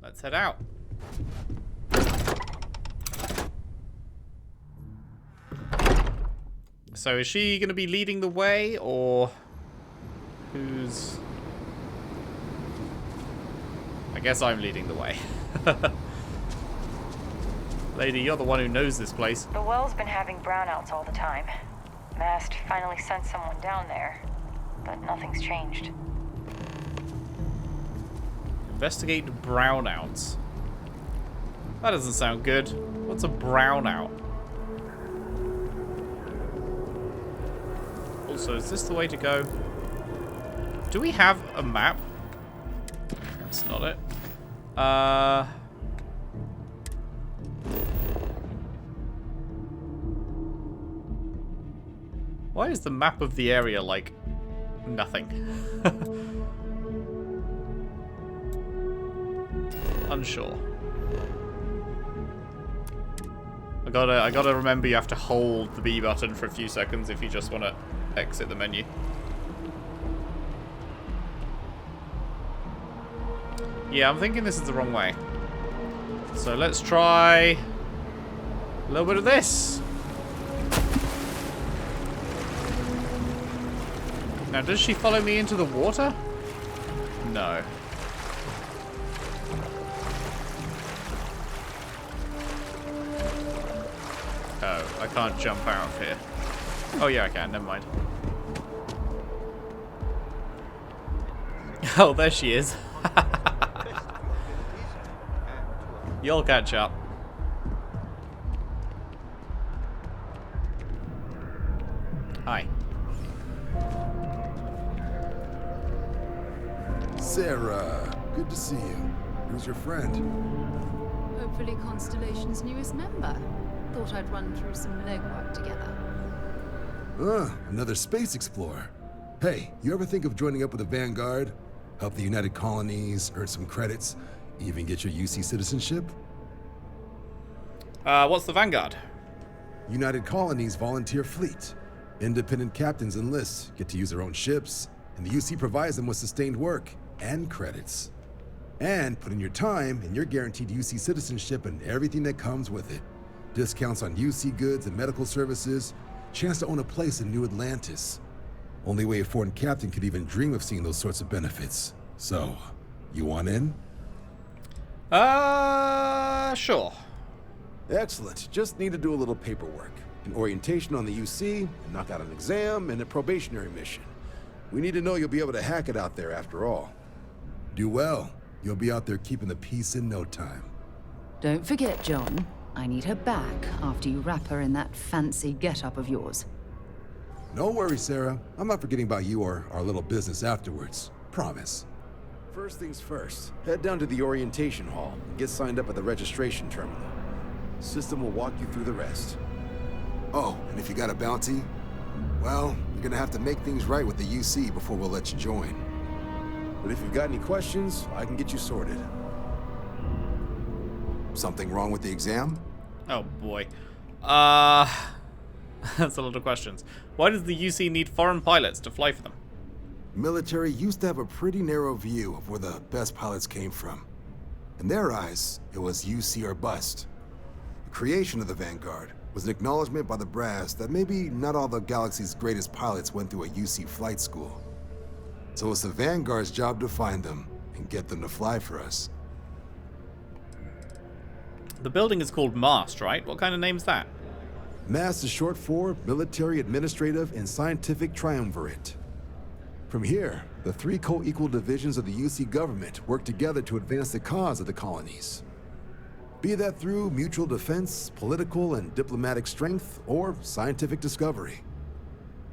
let's head out. So is she going to be leading the way, or who's... I guess I'm leading the way. Lady, you're the one who knows this place. The well's been having brownouts all the time. Mast finally sent someone down there, but nothing's changed. Investigate brownouts. That doesn't sound good. What's a brownout? Also, is this the way to go? Do we have a map? That's not it. Why is the map of the area like nothing? Unsure. I gotta remember you have to hold the B button for a few seconds if you just want to exit the menu. Yeah, I'm thinking this is the wrong way. So let's try a little bit of this. Now, does she follow me into the water? No. Oh, I can't jump out of here. Oh yeah, I can. Never mind. Oh, there she is. You'll catch up. Hi. Sarah, good to see you. Who's your friend? Hopefully Constellation's newest member. Thought I'd run through some legwork together. Another space explorer. Hey, you ever think of joining up with the Vanguard? Help the United Colonies, earn some credits, even get your UC citizenship? What's the Vanguard? United Colonies volunteer fleet. Independent captains enlist, get to use their own ships, and the UC provides them with sustained work and credits. And put in your time, and you're guaranteed UC citizenship and everything that comes with it. Discounts on UC goods and medical services, chance to own a place in New Atlantis. Only way a foreign captain could even dream of seeing those sorts of benefits. So, you want in? Sure. Excellent. Just need to do a little paperwork. An orientation on the UC, knock out an exam, and a probationary mission. We need to know you'll be able to hack it out there after all. Do well. You'll be out there keeping the peace in no time. Don't forget, John. I need her back after you wrap her in that fancy get-up of yours. No worries, Sarah. I'm not forgetting about you or our little business afterwards. Promise. First things first, head down to the orientation hall and get signed up at the registration terminal. System will walk you through the rest. Oh, and if you got a bounty, well, you're gonna have to make things right with the UC before we'll let you join. But if you've got any questions, I can get you sorted. Something wrong with the exam? Oh boy. That's a lot of questions. Why does the UC need foreign pilots to fly for them? Military used to have a pretty narrow view of where the best pilots came from. In their eyes, it was UC or bust. The creation of the Vanguard was an acknowledgement by the brass that maybe not all the galaxy's greatest pilots went through a UC flight school. So it's the Vanguard's job to find them and get them to fly for us. The building is called MAST, right? What kind of name's that? MAST is short for Military, Administrative, and Scientific Triumvirate. From here, the three co-equal divisions of the UC government work together to advance the cause of the colonies. Be that through mutual defense, political and diplomatic strength, or scientific discovery.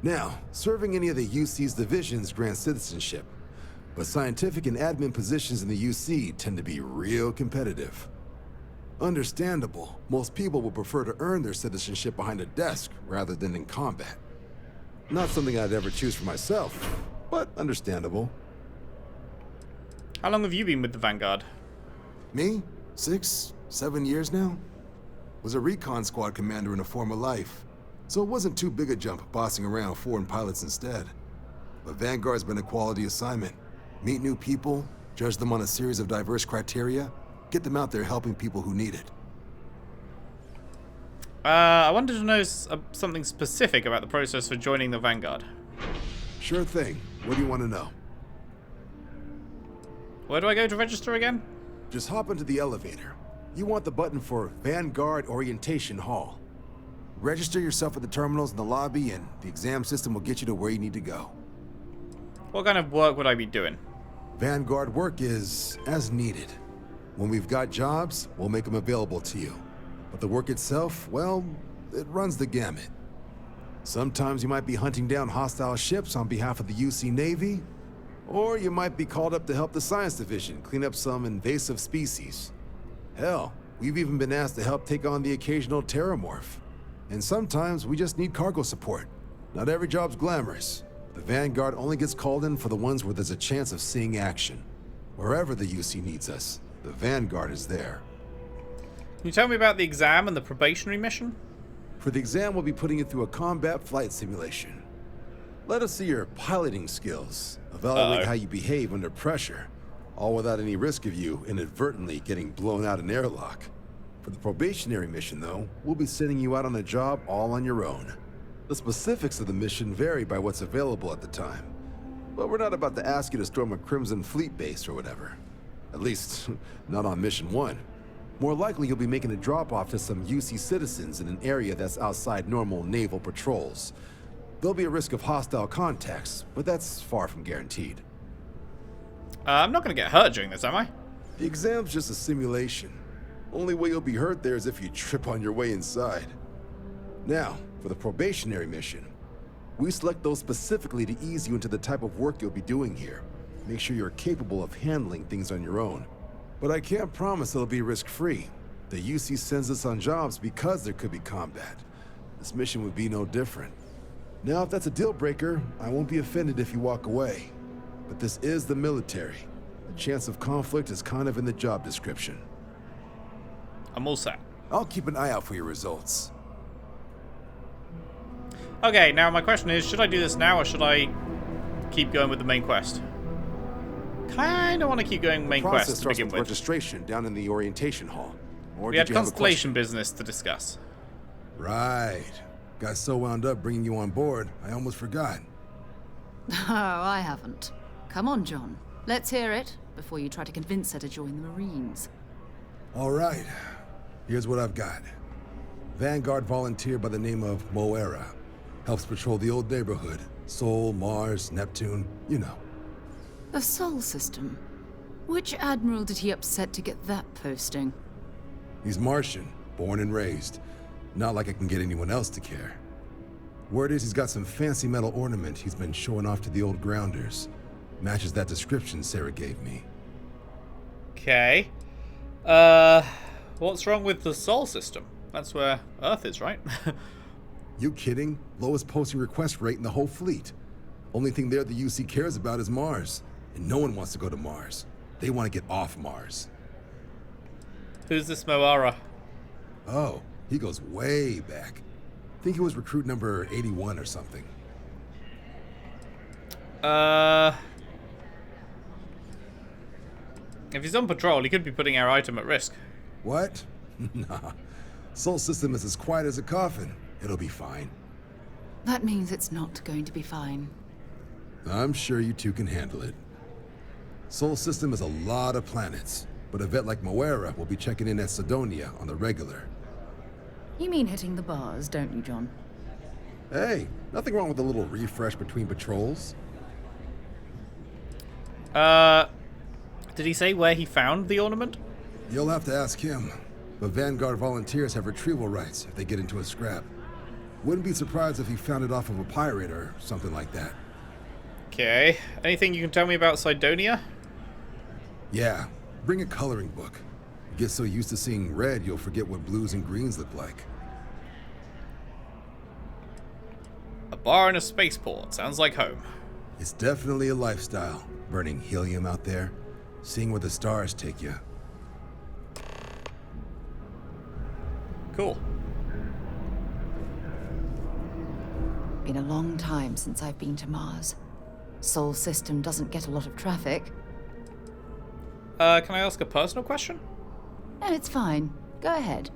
Now, serving any of the UC's divisions grants citizenship, but scientific and admin positions in the UC tend to be real competitive. Understandable, most people will prefer to earn their citizenship behind a desk rather than in combat. Not something I'd ever choose for myself, but understandable. How long have you been with the Vanguard? Me? 6, 7 years now? Was a recon squad commander in a former life, so it wasn't too big a jump bossing around foreign pilots instead. But Vanguard's been a quality assignment. Meet new people, judge them on a series of diverse criteria, Get them out there helping people who need it. I wanted to know something specific about the process for joining the Vanguard. Sure thing. What do you want to know? Where do I go to register again? Just hop into the elevator. You want the button for Vanguard Orientation Hall. Register yourself at the terminals in the lobby, and the exam system will get you to where you need to go. What kind of work would I be doing? Vanguard work is as needed. When we've got jobs, we'll make them available to you. But the work itself, well, it runs the gamut. Sometimes you might be hunting down hostile ships on behalf of the UC Navy, or you might be called up to help the Science Division clean up some invasive species. Hell, we've even been asked to help take on the occasional terramorph. And sometimes we just need cargo support. Not every job's glamorous. The Vanguard only gets called in for the ones where there's a chance of seeing action. Wherever the UC needs us, the Vanguard is there. Can you tell me about the exam and the probationary mission? For the exam, we'll be putting you through a combat flight simulation. Let us see your piloting skills. Evaluate how you behave under pressure, all without any risk of you inadvertently getting blown out an airlock. For the probationary mission, though, we'll be sending you out on a job all on your own. The specifics of the mission vary by what's available at the time. But we're not about to ask you to storm a Crimson Fleet base or whatever. At least, not on Mission 1. More likely, you'll be making a drop-off to some UC citizens in an area that's outside normal naval patrols. There'll be a risk of hostile contacts, but that's far from guaranteed. I'm not going to get hurt during this, am I? The exam's just a simulation. Only way you'll be hurt there is if you trip on your way inside. Now, for the probationary mission, we select those specifically to ease you into the type of work you'll be doing here. Make sure you're capable of handling things on your own. But I can't promise it'll be risk-free. The UC sends us on jobs because there could be combat. This mission would be no different. Now, if that's a deal-breaker, I won't be offended if you walk away. But this is the military. The chance of conflict is kind of in the job description. I'm all set. I'll keep an eye out for your results. Okay, now my question is, should I do this now or should I keep going with the main quest? Kinda want to keep going main quest to begin with. Registration down in the orientation hall. Or We had constellation business to discuss. Right. Got so wound up bringing you on board, I almost forgot. Oh, I haven't. Come on, John. Let's hear it before you try to convince her to join the Marines. All right. Here's what I've got. Vanguard volunteer by the name of Moera. Helps patrol the old neighborhood. Sol, Mars, Neptune, you know. The Sol system? Which admiral did he upset to get that posting? He's Martian, born and raised. Not like I can get anyone else to care. Word is he's got some fancy metal ornament he's been showing off to the old grounders. Matches that description Sarah gave me. Okay. What's wrong with the Sol system? That's where Earth is, right? You kidding? Lowest posting request rate in the whole fleet. Only thing there the UC cares about is Mars. And no one wants to go to Mars. They want to get off Mars. Who's this Moara? Oh, he goes way back. Think he was recruit number 81 or something. If he's on patrol, he could be putting our item at risk. What? Nah. Sol system is as quiet as a coffin. It'll be fine. That means it's not going to be fine. I'm sure you two can handle it. Sol system is a lot of planets, but a vet like Moera will be checking in at Sidonia on the regular. You mean hitting the bars, don't you, John? Hey, nothing wrong with a little refresh between patrols. Did he say where he found the ornament? You'll have to ask him. But Vanguard volunteers have retrieval rights if they get into a scrap. Wouldn't be surprised if he found it off of a pirate or something like that. Okay. Anything you can tell me about Sidonia? Yeah, bring a coloring book. Get so used to seeing red, you'll forget what blues and greens look like. A bar and a spaceport. Sounds like home. It's definitely a lifestyle, burning helium out there, seeing where the stars take you. Cool. Been a long time since I've been to Mars. Sol system doesn't get a lot of traffic. Can I ask a personal question? No, it's fine. Go ahead.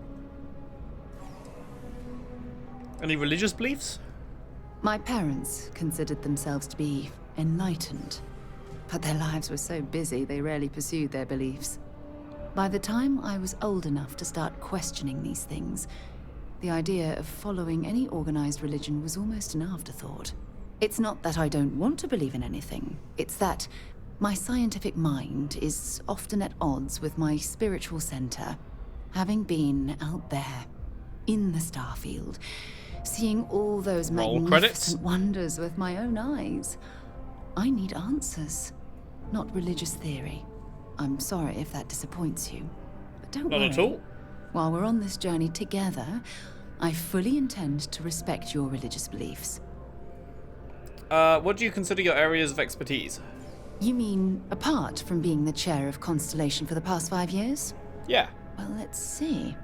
Any religious beliefs? My parents considered themselves to be enlightened, but their lives were so busy they rarely pursued their beliefs. By the time I was old enough to start questioning these things, the idea of following any organized religion was almost an afterthought. It's not that I don't want to believe in anything, it's that my scientific mind is often at odds with my spiritual center. Having been out there, in the Starfield, seeing all those magnificent wonders with my own eyes, I need answers, not religious theory. I'm sorry if that disappoints you, but don't worry. Not at all. While we're on this journey together, I fully intend to respect your religious beliefs. What do you consider your areas of expertise? You mean apart from being the chair of Constellation for the past 5 years? Yeah. Well, let's see.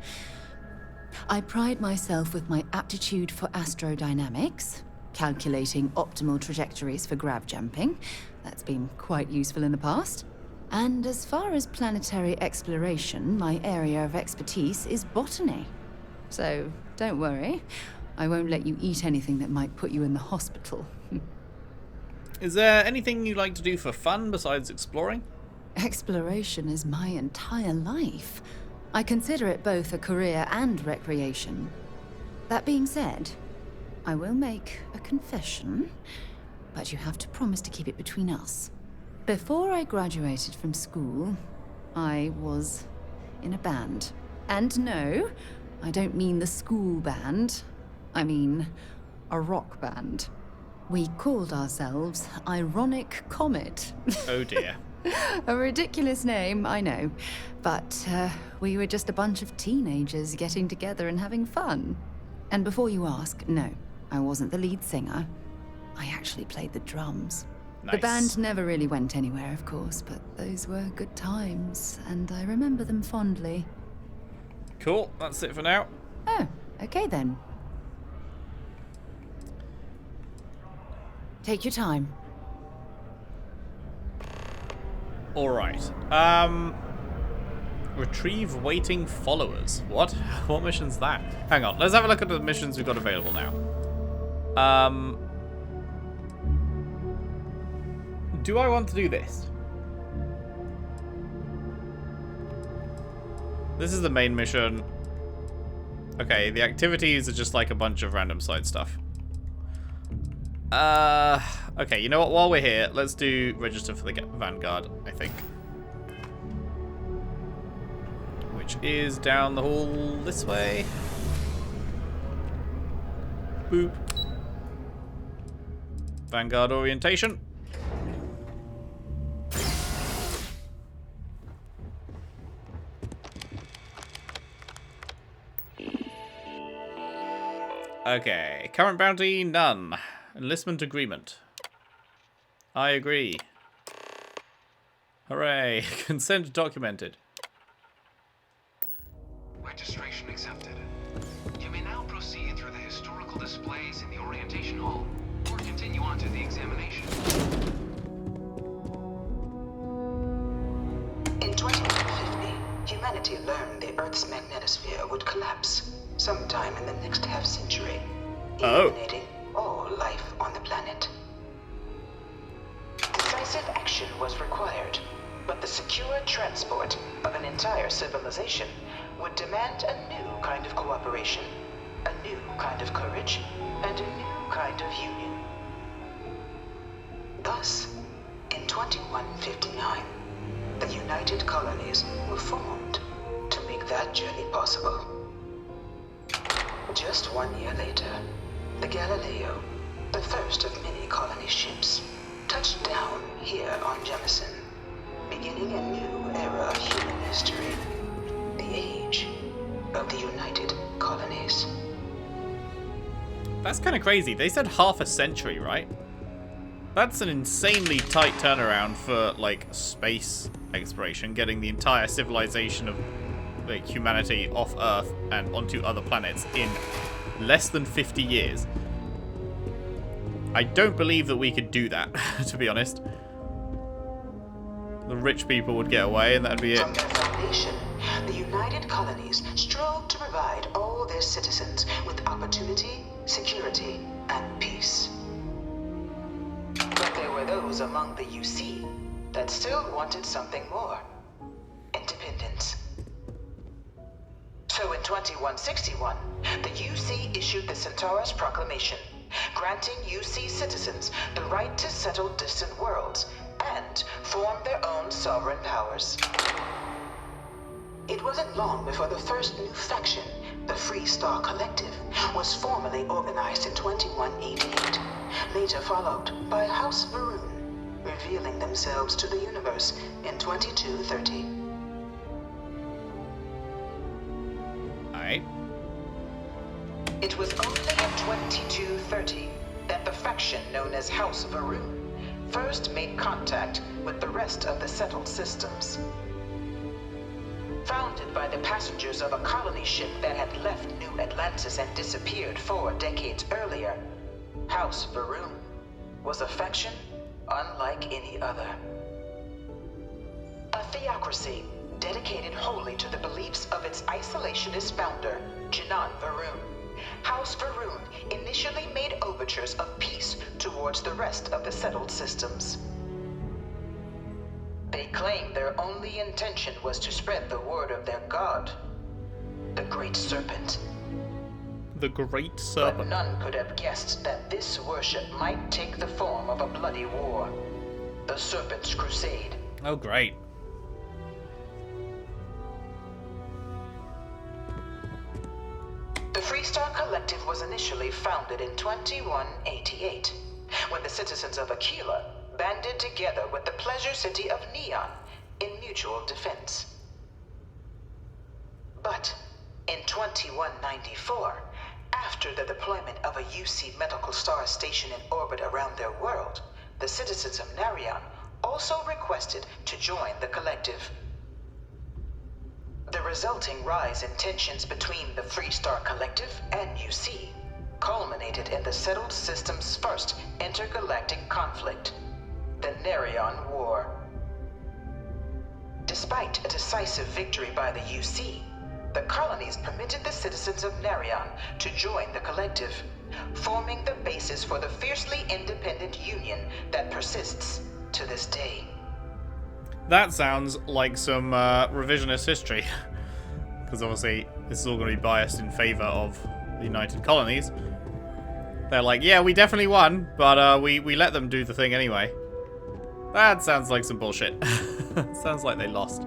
I pride myself with my aptitude for astrodynamics, calculating optimal trajectories for grav jumping. That's been quite useful in the past. And as far as planetary exploration, my area of expertise is botany. So, don't worry. I won't let you eat anything that might put you in the hospital. Is there anything you like to do for fun besides exploring? Exploration is my entire life. I consider it both a career and recreation. That being said, I will make a confession, but you have to promise to keep it between us. Before I graduated from school, I was in a band. And no, I don't mean the school band. I mean a rock band. We called ourselves Ironic Comet. Oh dear. A ridiculous name, I know. But we were just a bunch of teenagers getting together and having fun. And before you ask, no, I wasn't the lead singer. I actually played the drums. Nice. The band never really went anywhere, of course, but those were good times, and I remember them fondly. Cool, that's it for now. Oh, okay then. Take your time. Alright. Retrieve waiting followers. What? What mission's that? Hang on, let's have a look at the missions we've got available now. Do I want to do this? This is the main mission. Okay, the activities are just like a bunch of random side stuff. Okay, you know what? While we're here, let's do register for the Vanguard, I think. Which is down the hall this way. Boop. Vanguard orientation. Okay, current bounty, none. Enlistment agreement. I agree. Hooray, consent documented. Registration accepted. You may now proceed through the historical displays in the orientation hall, or continue on to the examination. In 2050, humanity learned the Earth's magnetosphere would collapse sometime in the next half-century, eliminating all life on the planet. Decisive action was required, but the secure transport of an entire civilization would demand a new kind of cooperation, a new kind of courage, and a new kind of union. Thus, in 2159, the United Colonies were formed to make that journey possible. Just 1 year later, the Galileo, the first of many colony ships, touched down here on Jemison, beginning a new era of human history, the age of the United Colonies. That's kind of crazy. They said half a century, right? That's an insanely tight turnaround for, like, space exploration, getting the entire civilization of, like, humanity off Earth and onto other planets in less than 50 years. I don't believe that we could do that, to be honest. The rich people would get away and that'd be it. From their foundation, the United colonies strove to provide all their citizens with opportunity, security, and peace. But there were those among the UC that still wanted something more. Independence. So in 2161, the UC issued the Centaurus Proclamation, granting UC citizens the right to settle distant worlds and form their own sovereign powers. It wasn't long before the first new faction, the Free Star Collective, was formally organized in 2188, later followed by House Varun, revealing themselves to the universe in 2230. Alright. It was only in 2230 that the faction known as House Varun first made contact with the rest of the settled systems. Founded by the passengers of a colony ship that had left New Atlantis and disappeared 4 decades earlier, House Varun was a faction unlike any other. A theocracy dedicated wholly to the beliefs of its isolationist founder, Janan Varun. House Varun initially made overtures of peace towards the rest of the settled systems. They claimed their only intention was to spread the word of their god, the Great Serpent. The Great But Serpent. none could have guessed that this worship might take the form of a bloody war, the Serpent's Crusade. Oh, great. The Freestar Collective was initially founded in 2188, when the citizens of Aquila banded together with the pleasure city of Neon in mutual defense. But in 2194, after the deployment of a UC medical star station in orbit around their world, the citizens of Narion also requested to join the collective. The resulting rise in tensions between the Freestar Collective and UC culminated in the settled system's first intergalactic conflict, the Narion War. Despite a decisive victory by the UC, the colonies permitted the citizens of Narion to join the collective, forming the basis for the fiercely independent union that persists to this day. That sounds like some revisionist history. Because obviously, this is all going to be biased in favor of the United Colonies. They're like, yeah, we definitely won, but we let them do the thing anyway. That sounds like some bullshit. Sounds like they lost.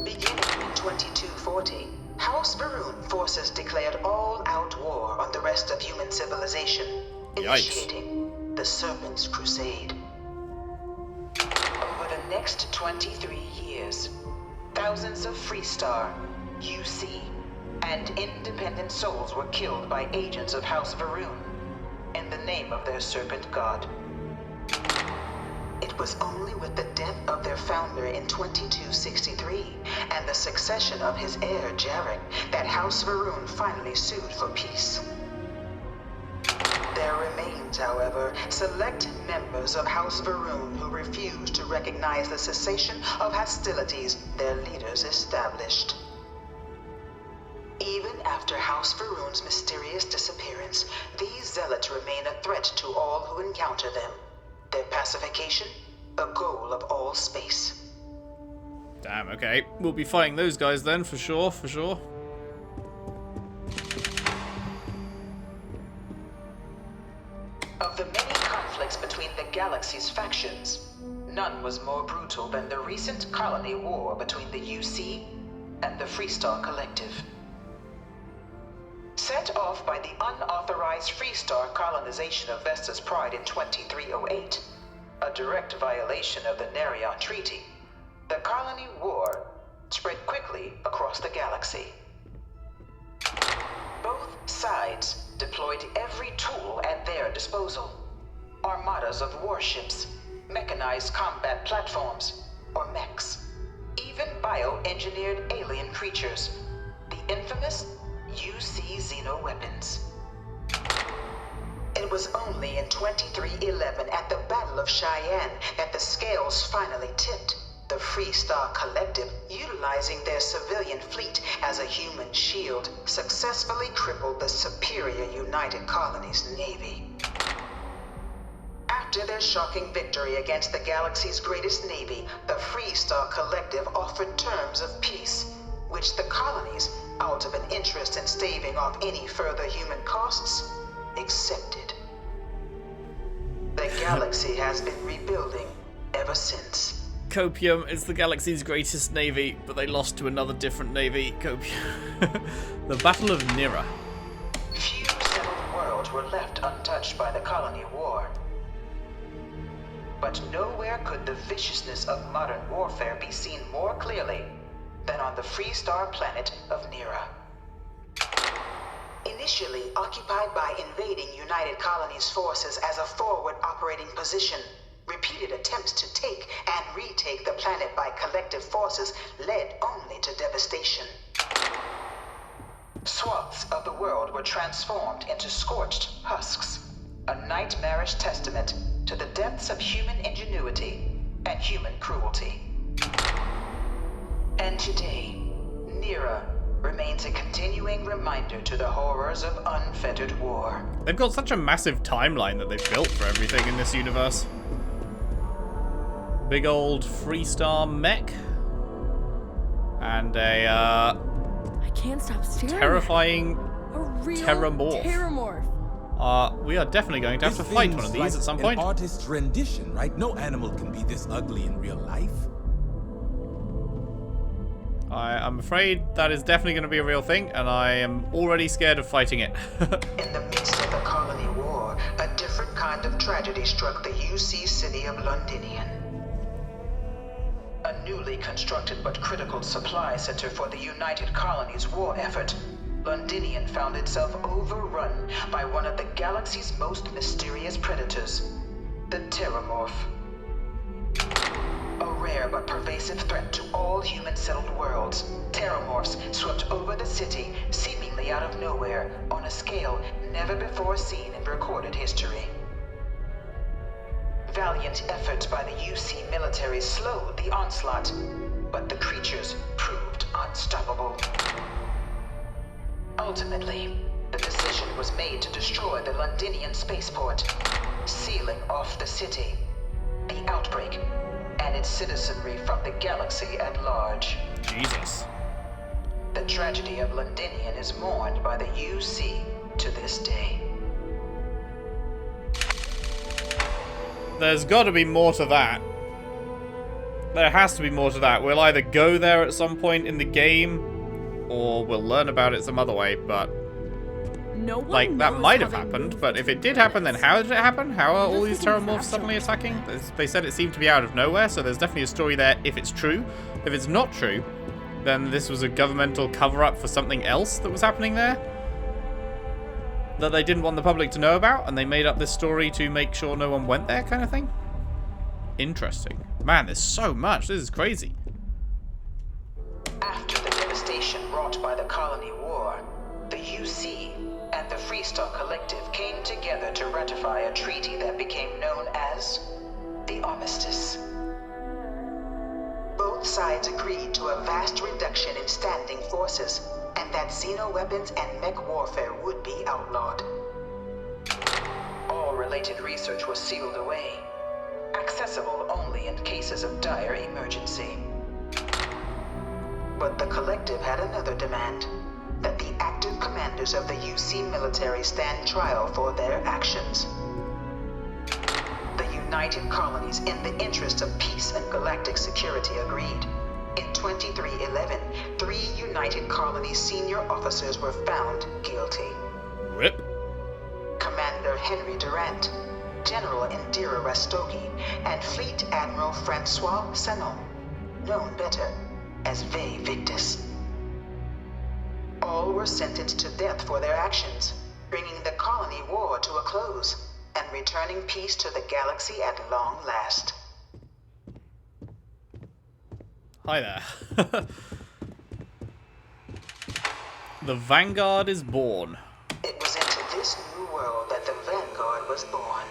Beginning in 2240, House Varun forces declared all-out war on the rest of human civilization, initiating the Serpent's Crusade. Over the next 23 years, thousands of Freestar, UC, and independent souls were killed by agents of House Varun in the name of their serpent god. It was only with the death of their founder in 2263 and the succession of his heir Jarek that House Varun finally sued for peace. There remains, however, select members of House Varun who refuse to recognize the cessation of hostilities their leaders established. Even after House Varun's mysterious disappearance, these zealots remain a threat to all who encounter them. Their pacification, a goal of all space. Damn, okay. We'll be fighting those guys then, for sure, for sure. Of the many conflicts between the galaxy's factions, none was more brutal than the recent colony war between the UC and the Freestar Collective. Set off by the unauthorized Freestar colonization of Vesta's Pride in 2308, a direct violation of the Narion Treaty, the colony war spread quickly across the galaxy. Both sides deployed every tool at their disposal. Armadas of warships, mechanized combat platforms, or mechs, even bioengineered alien creatures, the infamous UC xeno-weapons. It was only in 2311 at the Battle of Cheyenne that the scales finally tipped. The Freestar Collective utilized utilizing their civilian fleet as a human shield, successfully crippled the superior United Colonies Navy. After their shocking victory against the galaxy's greatest navy, the Freestar Collective offered terms of peace, which the colonies, out of an interest in staving off any further human costs, accepted. The galaxy has been rebuilding ever since. Copium is the galaxy's greatest navy, but they lost to another different navy. Copium. The Battle of Nira. Few settled worlds were left untouched by the colony war. But nowhere could the viciousness of modern warfare be seen more clearly than on the Freestar planet of Nira. Initially occupied by invading United Colonies forces as a forward operating position, repeated attempts to take and retake the planet by collective forces led only to devastation. Swaths of the world were transformed into scorched husks, a nightmarish testament to the depths of human ingenuity and human cruelty. And today, Nira remains a continuing reminder to the horrors of unfettered war. They've got such a massive timeline that they've built for everything in this universe. Big old Freestar mech. And a I can't stop staring. terrifying A real Terramorph. We are definitely going to have to fight one of these at some point. An artist's rendition, right? No animal can be this ugly in real life. I'm afraid that is definitely going to be a real thing, and I am already scared of fighting it. In the midst of the colony war, a different kind of tragedy struck the UC city of Londinian. A newly constructed but critical supply center for the United Colonies war effort, Londinian found itself overrun by one of the galaxy's most mysterious predators, the Terramorph. A rare but pervasive threat to all human-settled worlds, Terramorphs swept over the city, seemingly out of nowhere, on a scale never before seen in recorded history. Valiant efforts by the UC military slowed the onslaught, but the creatures proved unstoppable. Ultimately, the decision was made to destroy the Londinian spaceport, sealing off the city, the outbreak, and its citizenry from the galaxy at large. Jesus. The tragedy of Londinian is mourned by the UC to this day. There's got to be more to that. There has to be more to that. We'll either go there at some point in the game, or we'll learn about it some other way, but... No one like, that knows might how have they happened, move but if it through did happen, then this. how did it happen? How are all They're these thinking Terramorphs faster. suddenly attacking? They said it seemed to be out of nowhere, so there's definitely a story there if it's true. If it's not true, then this was a governmental cover-up for something else that was happening there that they didn't want the public to know about, and they made up this story to make sure no one went there, kind of thing. Interesting. Man, there's so much. This is crazy. After the devastation wrought by the colony war, the UC and the Freestar Collective came together to ratify a treaty that became known as the Armistice. Both sides agreed to a vast reduction in standing forces, and that xeno-weapons and mech warfare would be outlawed. All related research was sealed away, accessible only in cases of dire emergency. But the Collective had another demand, that the active commanders of the UC military stand trial for their actions. The United Colonies, in the interest of peace and galactic security, agreed. In 2311, 3 United Colonies senior officers were found guilty. Rip. Commander Henry Durant, General Indira Rastogi, and Fleet Admiral Francois Sanon, known better as Ve Victus. All were sentenced to death for their actions, bringing the colony war to a close and returning peace to the galaxy at long last. Hi there. The Vanguard is born. It was into this new world that the Vanguard was born.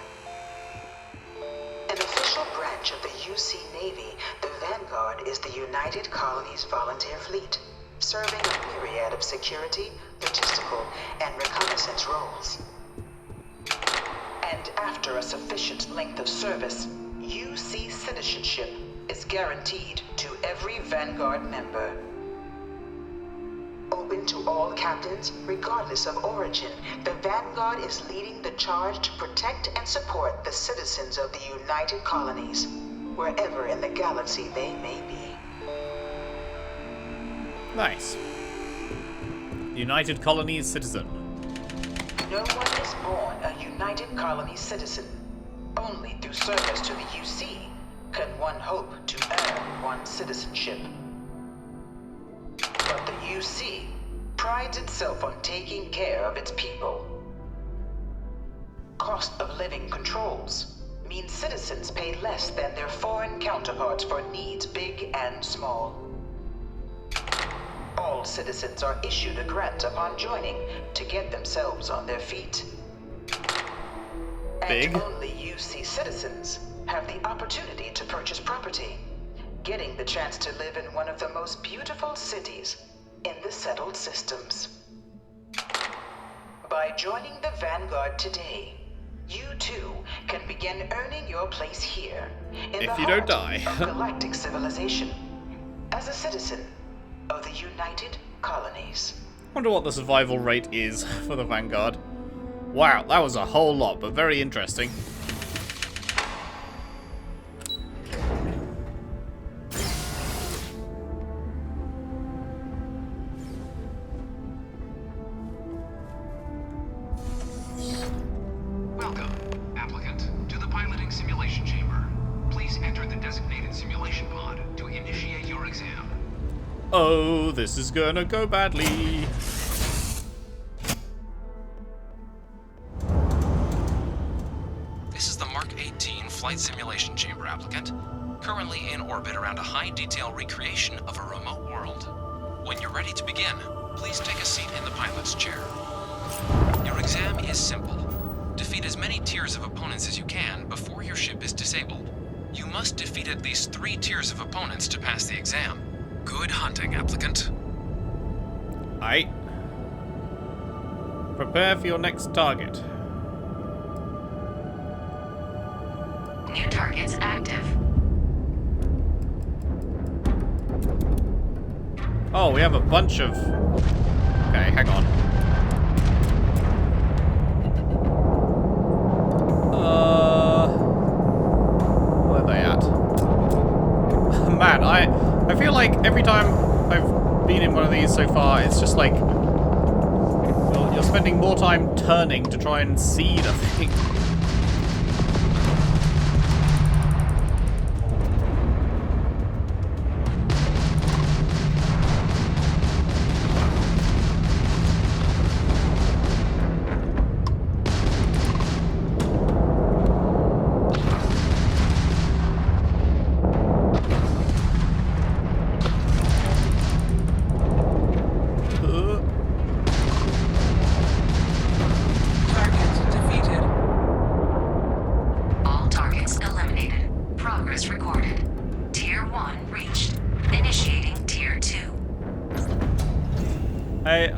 An official branch branch of the UC Navy, the Vanguard is the United Colonies Volunteer Fleet, serving a myriad of security, logistical, and reconnaissance roles. And after a sufficient length of service, UC citizenship is guaranteed to every Vanguard member. Open to all captains, regardless of origin, the Vanguard is leading the charge to protect and support the citizens of the United Colonies, wherever in the galaxy they may be. Nice. United Colonies citizen. No one is born a United Colonies citizen. Only through service to the UC can one hope to earn one's citizenship. But the UC prides itself on taking care of its people. Cost of living controls mean citizens pay less than their foreign counterparts for needs big and small. All citizens are issued a grant upon joining to get themselves on their feet. Big. And only UC citizens have the opportunity to purchase property, getting the chance to live in one of the most beautiful cities in the settled systems. By joining the Vanguard today, you too can begin earning your place here in If the you don't heart die. of galactic civilization as a citizen of the United Colonies. Wonder what the survival rate is for the Vanguard. Wow, that was a whole lot, but very interesting. Welcome, applicant, to the piloting simulation chamber. Please enter the designated simulation pod to initiate your exam. Oh, this is gonna go badly. This is the Mark 18 flight simulation chamber, applicant. Currently in orbit around a high-detail recreation of a remote world. When you're ready to begin, please take a seat in the pilot's chair. Your exam is simple. Defeat as many tiers of opponents as you can before your ship is disabled. You must defeat at least 3 tiers of opponents to pass the exam. Good hunting, applicant. Aight. Prepare for your next target. New targets active. Oh, we have a bunch of... Okay, hang on. Where are they at? Man, I feel like every time I've been in one of these so far, it's just like... You're spending more time turning to try and see the thing.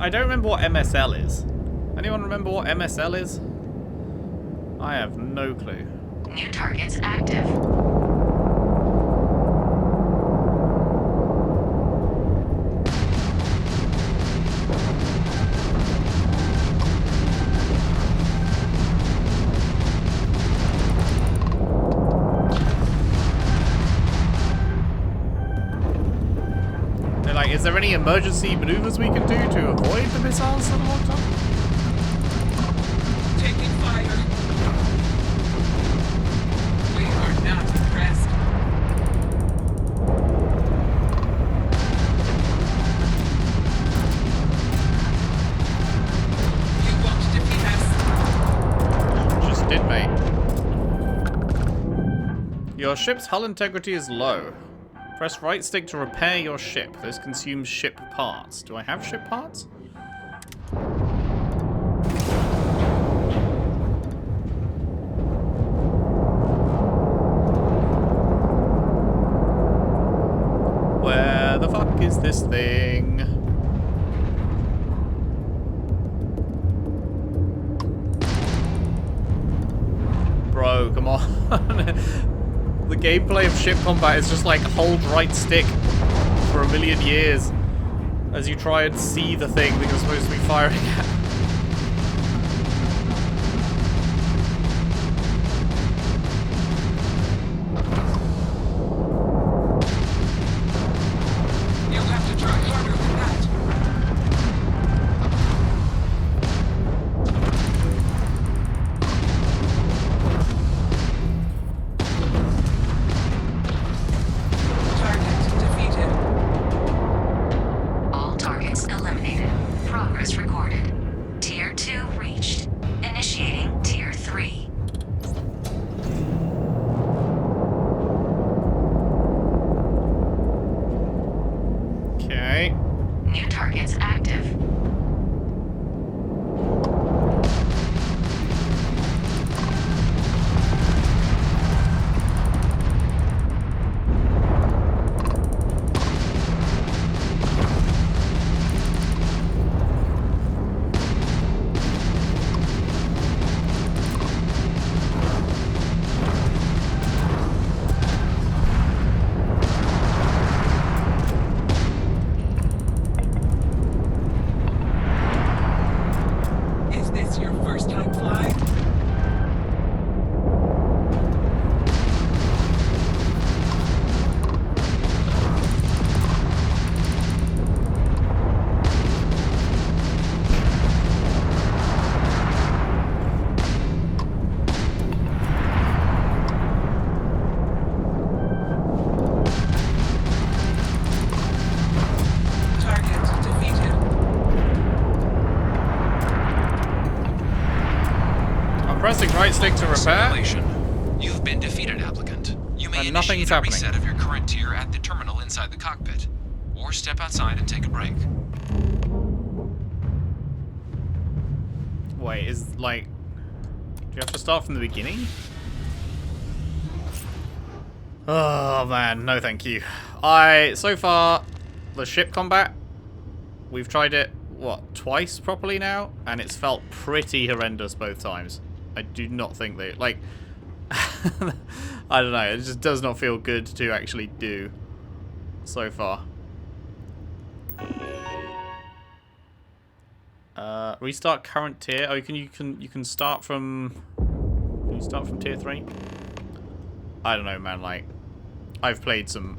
I don't remember what MSL is. Anyone remember what MSL is? I have no clue. New targets active. Is there any emergency maneuvers we can do to avoid the missiles for the long time? Taking fire. We are not impressed. You won't defeat us. Just did, mate. Your ship's hull integrity is low. Press right stick to repair your ship. This consumes ship parts. Do I have ship parts? this thing. Bro, come on. The gameplay of ship combat is just like hold right stick for a million years as you try and see the thing that you're supposed to be firing at. You'll have to try harder than that. Target defeated. All targets eliminated. Progress recorded. Tier 2 reached. Initiating Tier 3. Okay. New targets active. Is this your first time flying? Target defeated. I'm pressing right stick to repair. Simulation. You've been defeated, applicant. You may And initiate nothing's a happening. reset of your current tier at the terminal inside the cockpit, or step outside and take a break. Wait, is like... Do you have to start from the beginning? Oh man, no thank you. So far, the ship combat, we've tried it, what, twice properly now? And it's felt pretty horrendous both times. I do not think they, like... I don't know, it just does not feel good to actually do so far. Restart current tier. Oh, you can start from... Can you start from tier 3? I don't know, man. Like, I've played some...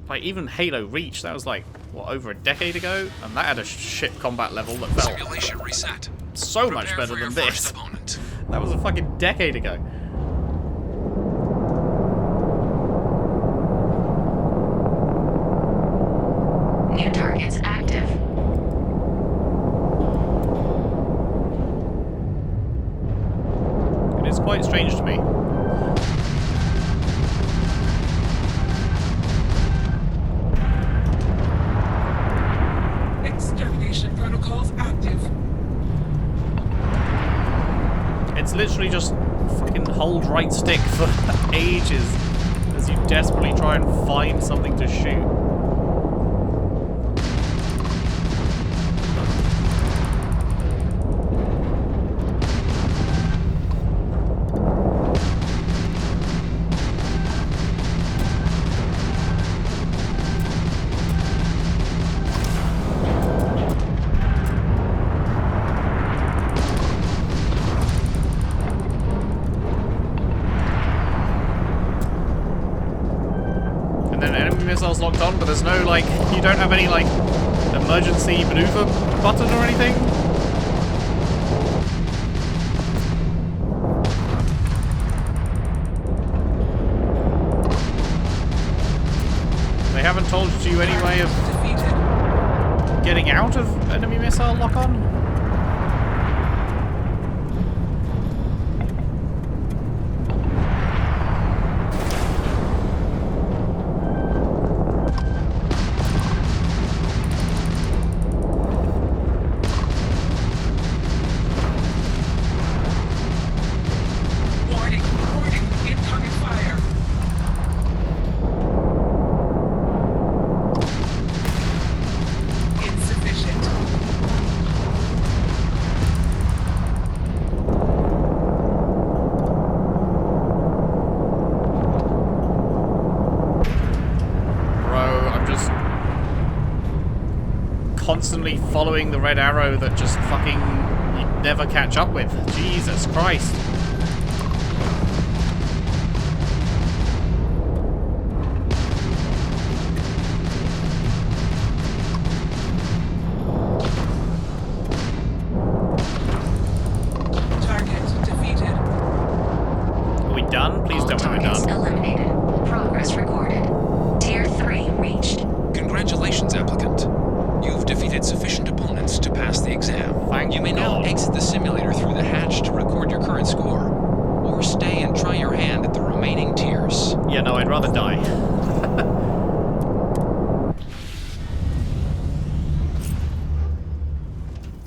Like, even Halo Reach, that was like, what, over a decade ago? And that had a ship combat level that felt Simulation reset. so much Prepare better for your than first this. opponent. That was a fucking decade ago. New targets active. It is quite strange to me. Extermination protocols active. It's literally just fucking hold right stick for ages as you desperately try and find something to shoot. Missiles locked on, but there's no, like, you don't have any, like, emergency maneuver button or anything? They haven't told you any way of Defeated. getting out of enemy missile lock-on? Warning. Incoming fire. constantly following the red arrow that just fucking you never catch up with. Jesus Christ. Target defeated. Are we done? Please tell me we're Targets done. eliminated. Progress recorded. Tier 3 reached. Congratulations, applicant. You've defeated sufficient opponents to pass the exam. Thank You may now God. exit the simulator through the hatch to record your current score, or stay and try your hand at the remaining tiers. Yeah, no, I'd rather die.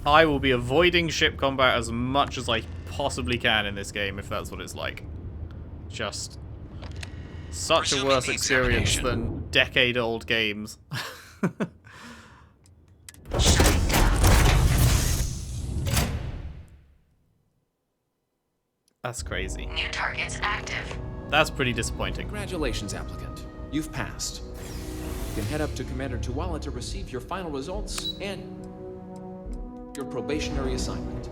I will be avoiding ship combat as much as I possibly can in this game, if that's what it's like. Just such a Resuming worse the experience examination. than decade-old games. Shutting down. That's crazy. New targets active. That's pretty disappointing. Congratulations, applicant. You've passed. You can head up to Commander Tuwala to receive your final results and your probationary assignment.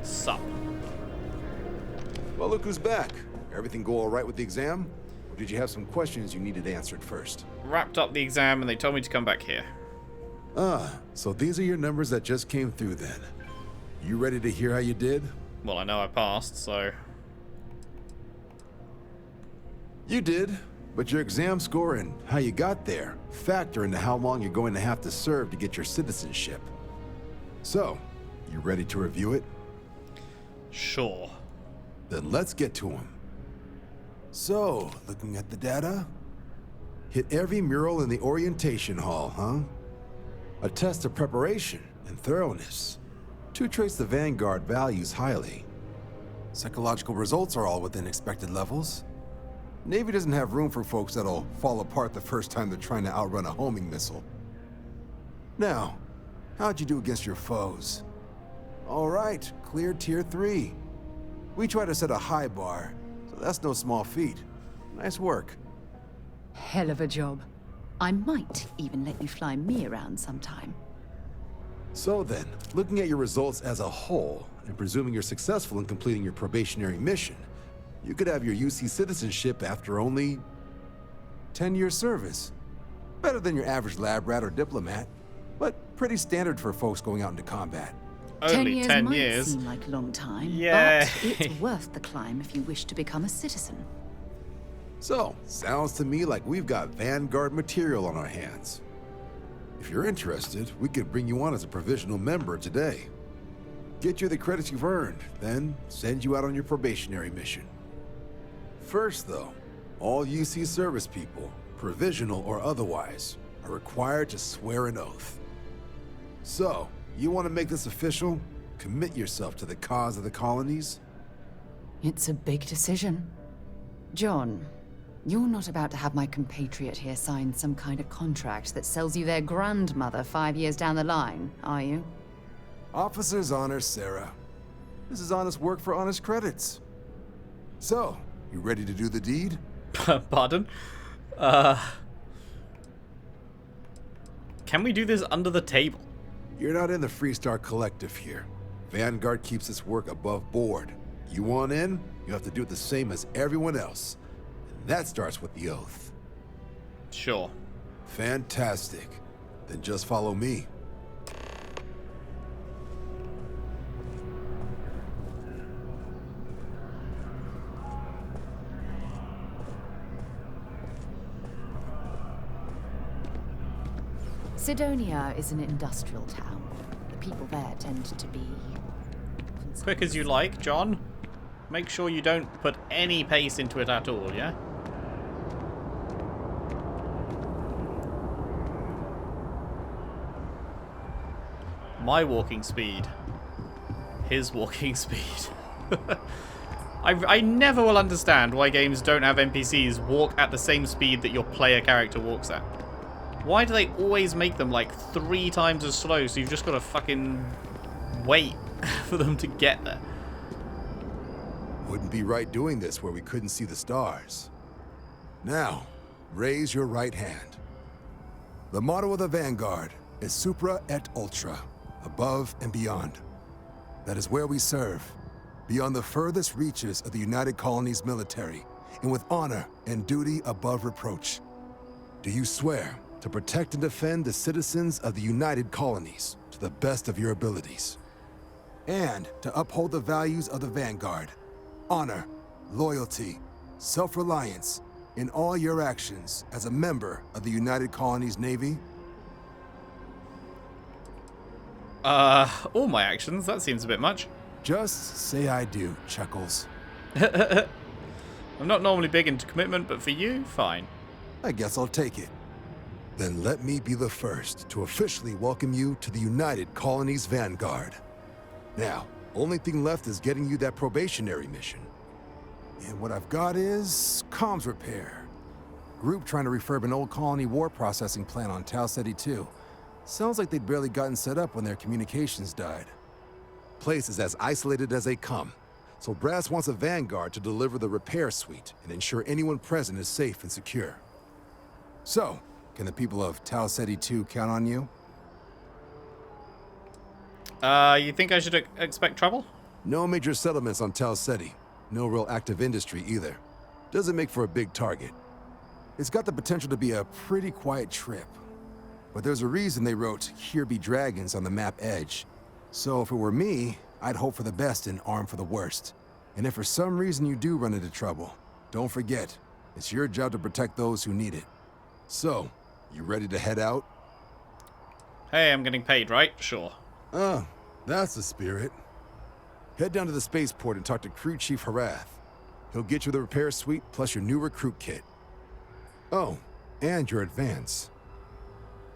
Sup. Well, look who's back. Everything go all right with the exam? Or did you have some questions you needed answered first? Wrapped up the exam and they told me to come back here. Ah, so these are your numbers that just came through then. You ready to hear how you did? Well, I know I passed, so... You did, but your exam score and how you got there factor into how long you're going to have to serve to get your citizenship. So, you ready to review it? Sure. Then let's get to them. So, looking at the data, hit every mural in the orientation hall, huh? A test of preparation and thoroughness. 2 traits the Vanguard values highly. Psychological results are all within expected levels. Navy doesn't have room for folks that'll fall apart the first time they're trying to outrun a homing missile. Now, how'd you do against your foes? All right, clear tier 3. We try to set a high bar, so that's no small feat. Nice work. Hell of a job. I might even let you fly me around sometime. So then, looking at your results as a whole, and presuming you're successful in completing your probationary mission, you could have your UC citizenship after only 10 years service. Better than your average lab rat or diplomat, but pretty standard for folks going out into combat. Only 10 might years. seem like a long time, Yeah. but it's worth the climb if you wish to become a citizen. So, sounds to me like we've got Vanguard material on our hands. If you're interested, we could bring you on as a provisional member today. Get you the credits you've earned, then send you out on your probationary mission. First, though, all UC service people, provisional or otherwise, are required to swear an oath. So, you want to make this official? Commit yourself to the cause of the colonies? It's a big decision. John, you're not about to have my compatriot here sign some kind of contract that sells you their grandmother 5 years down the line, are you? Officer's honor, Sarah. This is honest work for honest credits. So, you ready to do the deed? Pardon? Can we do this under the table? You're not in the Freestar Collective here. Vanguard keeps its work above board. You want in, you have to do it the same as everyone else. And that starts with the oath. Sure. Fantastic. Then just follow me. Sidonia is an industrial town. The people there tend to be... Quick as you like, John. Make sure you don't put any pace into it at all, yeah? My walking speed. His walking speed. I never will understand why games don't have NPCs walk at the same speed that your player character walks at. Why do they always make them like 3 times as slow, so you've just got to fucking wait for them to get there? Wouldn't be right doing this where we couldn't see the stars. Now, raise your right hand. The motto of the Vanguard is Supra et Ultra, above and beyond. That is where we serve, beyond the furthest reaches of the United Colonies military, and with honor and duty above reproach. Do you swear to protect and defend the citizens of the United Colonies to the best of your abilities, and to uphold the values of the Vanguard, honor, loyalty, self-reliance, in all your actions as a member of the United Colonies Navy? All my actions? That seems a bit much. Just say I do, Chuckles. I'm not normally big into commitment, but for you, fine. I guess I'll take it. Then let me be the first to officially welcome you to the United Colonies Vanguard. Now, only thing left is getting you that probationary mission. And what I've got is comms repair. Group trying to refurb an old colony war processing plant on Tau Ceti 2. Sounds like they'd barely gotten set up when their communications died. Place is as isolated as they come, so Brass wants a Vanguard to deliver the repair suite and ensure anyone present is safe and secure. So, can the people of Tau Ceti 2 count on you? You think I should expect trouble? No major settlements on Tau Ceti. No real active industry either. Doesn't make for a big target. It's got the potential to be a pretty quiet trip. But there's a reason they wrote, "Here be dragons" on the map edge. So if it were me, I'd hope for the best and arm for the worst. And if for some reason you do run into trouble, don't forget, it's your job to protect those who need it. So, you ready to head out? Hey, I'm getting paid, right? Sure. Oh, that's the spirit. Head down to the spaceport and talk to Crew Chief Harath. He'll get you the repair suite plus your new recruit kit. Oh, and your advance.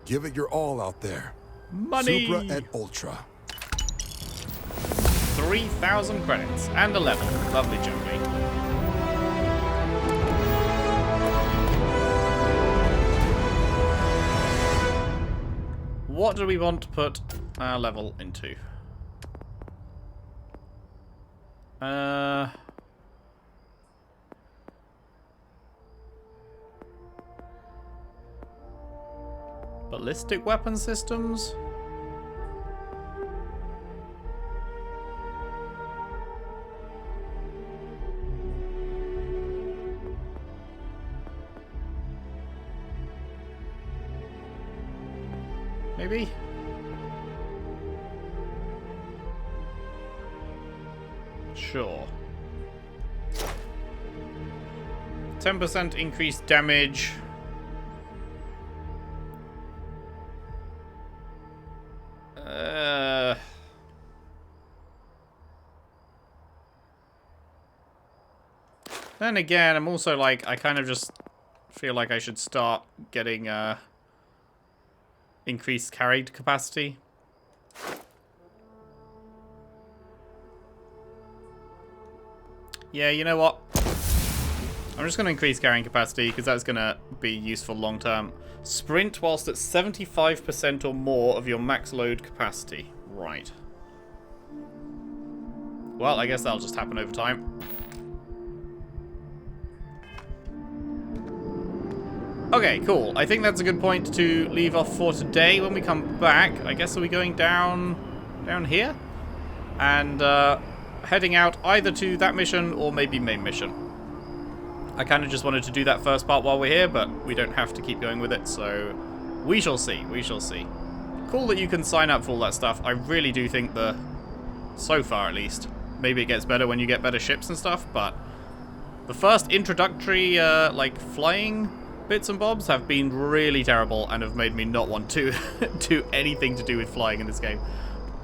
Give it your all out there. Money! Supra et Ultra. 3,000 credits and 11. Lovely jubbly. What do we want to put our level into? Ballistic weapon systems? Maybe? Sure. 10% increased damage. Then again, I'm also like, I kind of just feel like I should start getting increased carried capacity. Yeah, you know what? I'm just going to increase carrying capacity because that's going to be useful long term. Sprint whilst at 75% or more of your max load capacity. Right. Well, I guess that'll just happen over time. Okay, cool. I think that's a good point to leave off for today. When we come back, I guess are we going down here? And heading out either to that mission or maybe main mission. I kind of just wanted to do that first part while we're here, but we don't have to keep going with it, so we shall see. We shall see. Cool that you can sign up for all that stuff. I really do think so far at least, maybe it gets better when you get better ships and stuff, but the first introductory, like, flying bits and bobs have been really terrible and have made me not want to do anything to do with flying in this game.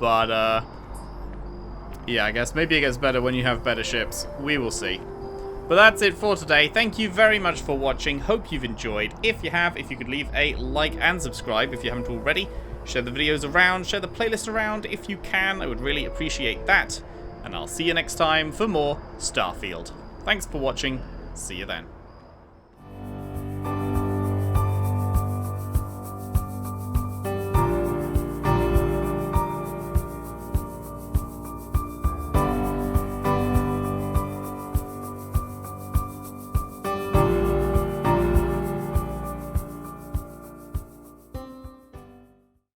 But, yeah, I guess maybe it gets better when you have better ships. We will see. But that's it for today. Thank you very much for watching. Hope you've enjoyed. If you have, if you could leave a like and subscribe if you haven't already. Share the videos around, share the playlist around if you can. I would really appreciate that. and I'll see you next time for more Starfield. Thanks for watching. See you then.